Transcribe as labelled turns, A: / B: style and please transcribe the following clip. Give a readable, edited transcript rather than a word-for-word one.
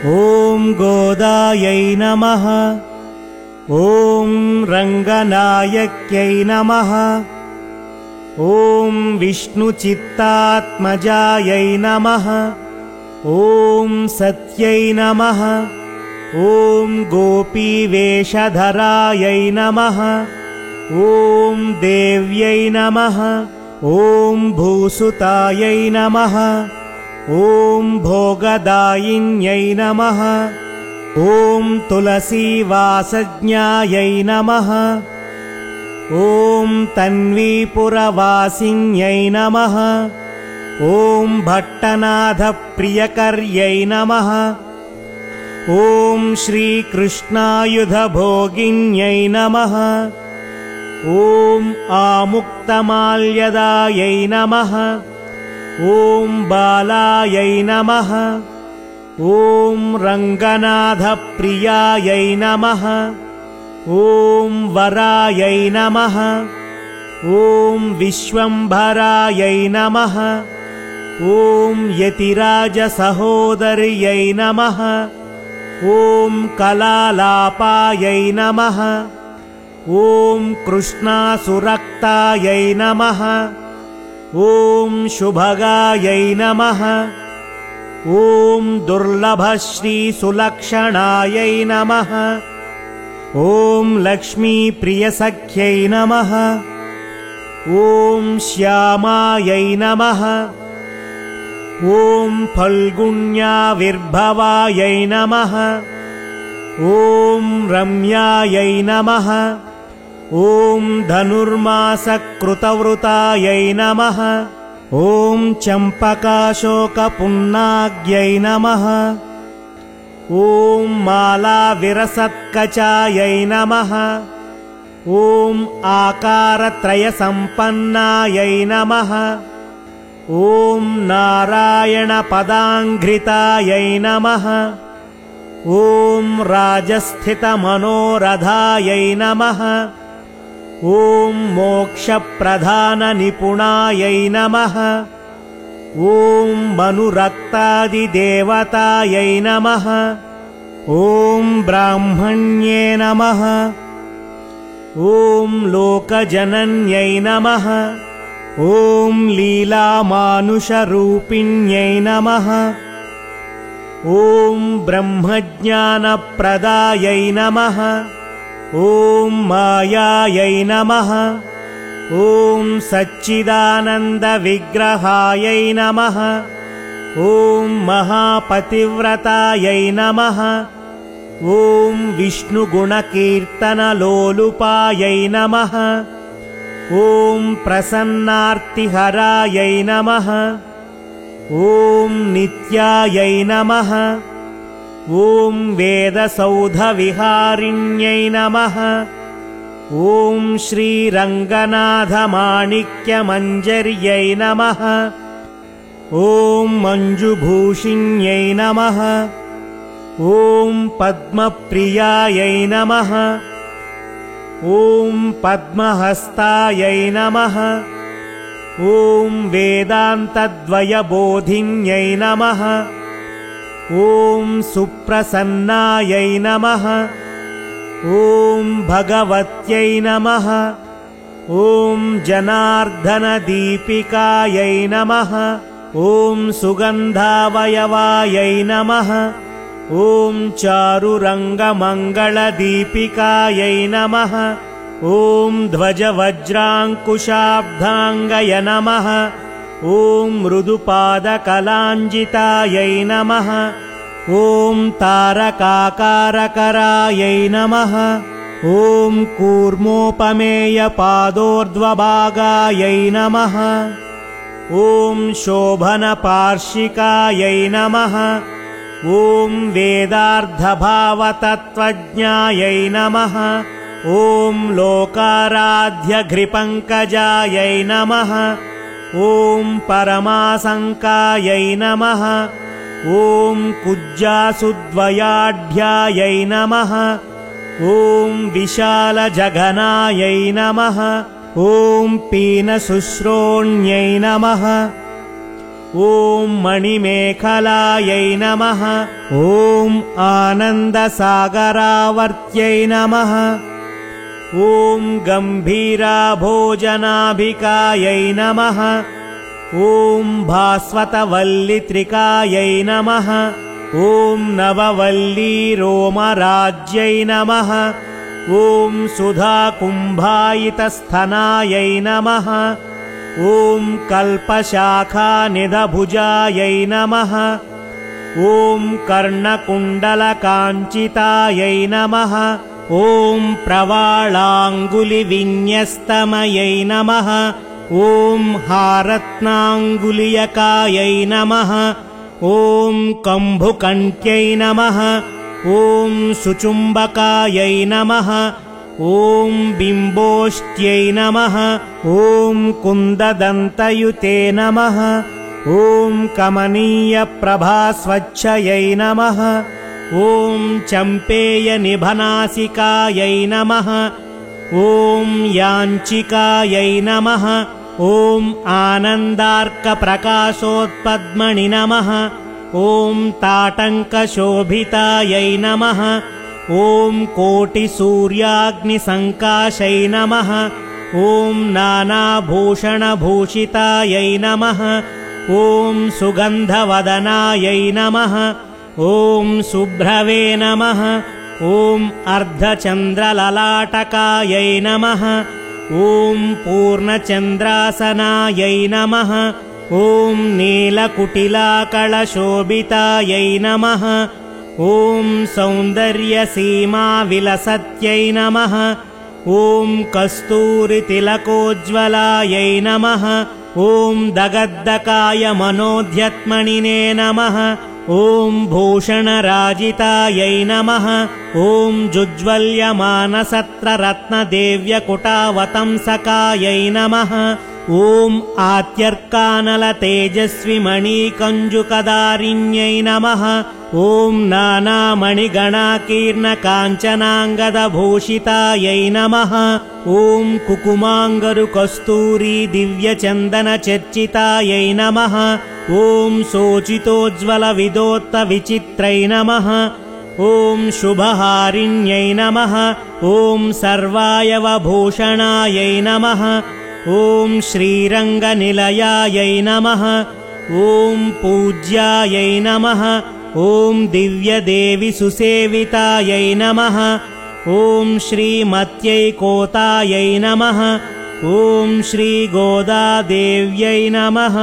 A: ॐ गोदायै नमः। ॐ रङ्गनायक्यै नमः। ॐ विष्णुचित्तात्मजायै नमः। ॐ सत्यै नमः। ॐ गोपीवेषधरायै नमः। ॐ देव्यै नमः। ॐ भूसुतायै नमः। ॐ भोगदायिन्यै नमः। ॐ तुलसीवासज्ञायै नमः। ॐ तन्वीपुरवासिन्यै नमः। ॐ भट्टनाथप्रियकर्यै नमः। ॐ श्रीकृष्णायुधभोगिन्यै नमः। ॐ आमुक्तमाल्यदायै नमः। ॐ बालायै नमः। ॐ रङ्गनाथप्रियायै नमः। ॐ वरायै नमः। ॐ विश्वम्भरायै नमः। ॐ यतिराजसहोदर्यै नमः। ॐ कलालापायै नमः। ॐ कृष्णासुरक्तायै नमः। ॐ शुभगायै नमः। ॐ दुर्लभश्रीसुलक्षणायै नमः। ॐ लक्ष्मीप्रियसख्यै नमः। ॐ श्यामायै नमः। ॐ फल्गुण्याविर्भवायै नमः। ॐ रम्यायै नमः। ॐ धनुर्मासकृतवृतायै नमः। ॐ चम्पकाशोकपुन्नाग्यै नमः। ॐ मालाविरसत्कचायै नमः। ॐ आकारत्रयसम्पन्नायै नमः। ॐ नारायणपदाङ्घ्रितायै नमः। ॐ राजस्थितमनोरथायै नमः। ॐ मोक्षप्रधाननिपुणायै नमः। ॐ मनुरक्तादिदेवतायै नमः। ॐ ब्राह्मण्ये नमः। ॐ लोकजनन्यै नमः। ॐ लीलामानुषरूपिण्यै नमः। ॐ ब्रह्मज्ञानप्रदायै नमः। ॐ मायायै नमः। ॐ सच्चिदानन्दविग्रहायै नमः। ॐ महापतिव्रतायै नमः। ॐ विष्णुगुणकीर्तनलोलुपायै नमः। ॐ प्रसन्नार्तिहरायै नमः। ॐ नित्यायै नमः। ॐ वेदसौधविहारिण्यै नमः। ॐ श्रीरङ्गनाथमाणिक्यमञ्जर्यै नमः। ॐ मञ्जुभूषिण्यै नमः। ॐ पद्मप्रियायै नमः। ॐ पद्महस्तायै नमः। ॐ वेदान्तद्वयबोधिन्यै नमः। ॐ सुप्रसन्नायै नमः। ॐ भगवत्यै नमः। ॐ जनार्दनदीपिकायै नमः। ॐ सुगन्धावयवायै नमः। ॐ चारुरङ्गमङ्गलदीपिकायै नमः। ॐ ध्वजवज्राङ्कुशाब्धाङ्गय नमः। ॐ मृदुपादकलाञ्जितायै नमः। ॐ तारकाकारकरायै नमः। ॐ कूर्मोपमेयपादोर्ध्वभागायै नमः। ॐ शोभनपार्शिकायै नमः। ॐ वेदार्धभावतत्त्वज्ञायै नमः। ॐ लोकाराध्यघ्रिपङ्कजायै नमः। ॐ परमासङ्कायै नमः। ॐ कुज्जासुद्वयाढ्यायै नमः। ॐ विशालजघनायै नमः। ॐ पीनशुश्रोण्यै नमः। ॐ मणिमेखलायै नमः। ॐ आनन्दसागरावर्त्यै नमः। ॐ गम्भीराभोजनाभिकायै नमः। ॐ भास्वतवल्लित्रिकायै नमः। ॐ नववल्लीरोमराज्यै नमः। ॐ सुधाकुम्भायितस्थनायै नमः। ॐ कल्पशाखानिधभुजायै नमः। ॐ कर्णकुण्डलकाञ्चितायै नमः। ॐ प्रवालाङ्गुलिविन्यस्तमयै नमः। ॐ हारत्नाङ्गुलीयकायै नमः। ॐ कम्भुकण्ठ्यै नमः। ॐ सुचुम्बकायै नमः। ॐ बिम्बोष्ट्यै नमः। ॐ कुन्ददन्तयुते नमः। ॐ कमनीयप्रभास्वच्छयै नमः। ॐ चम्पेयनिभनासिकायै नमः। ॐ याञ्चिकायै नमः। ॐ आनन्दार्कप्रकाशोत्पद्मणि नमः। ॐ ताटङ्कशोभितायै नमः। ॐ कोटिसूर्याग्निसङ्काशै नमः। ॐ नानाभूषणभूषितायै नमः। ॐ सुगन्धवदनायै नमः। ॐ शुभ्रवे नमः। ॐ अर्धचन्द्रललाटकायै नमः। ॐ पूर्णचन्द्रासनायै नमः। ॐ नीलकुटिलाकलशोभितायै नमः। ॐ सौन्दर्यसीमाविलसत्यै नमः। ॐ कस्तूरितिलकोज्ज्वलायै नमः। ॐ दगद्दकाय मनोध्यत्मणिने नमः। ॐ भूषणराजितायै नमः। ॐ जुज्ज्वल्यमानसत्ररत्नदेव्यकुटावतंसकायै नमः। ॐ आत्यर्कानलतेजस्विमणिकञ्जुकदारिण्यै नमः। ॐ नानामणिगणाकीर्णकाञ्चनाङ्गदभूषितायै नमः। ॐ कुकुमाङ्गरुकस्तूरी दिव्यचन्दनचर्चितायै नमः। ॐ शोचितोज्ज्वलविदोत्तविचित्रै नमः। ॐ शुभहारिण्यै नमः। ॐ सर्वायवभूषणायै नमः। ॐ श्रीरङ्गनिलयायै नमः। ॐ पूज्यायै नमः। ॐ दिव्यदेवि सुसेवितायै नमः। ॐ श्रीमत्यैकोतायै नमः। ॐ श्रीगोदादेव्यै नमः।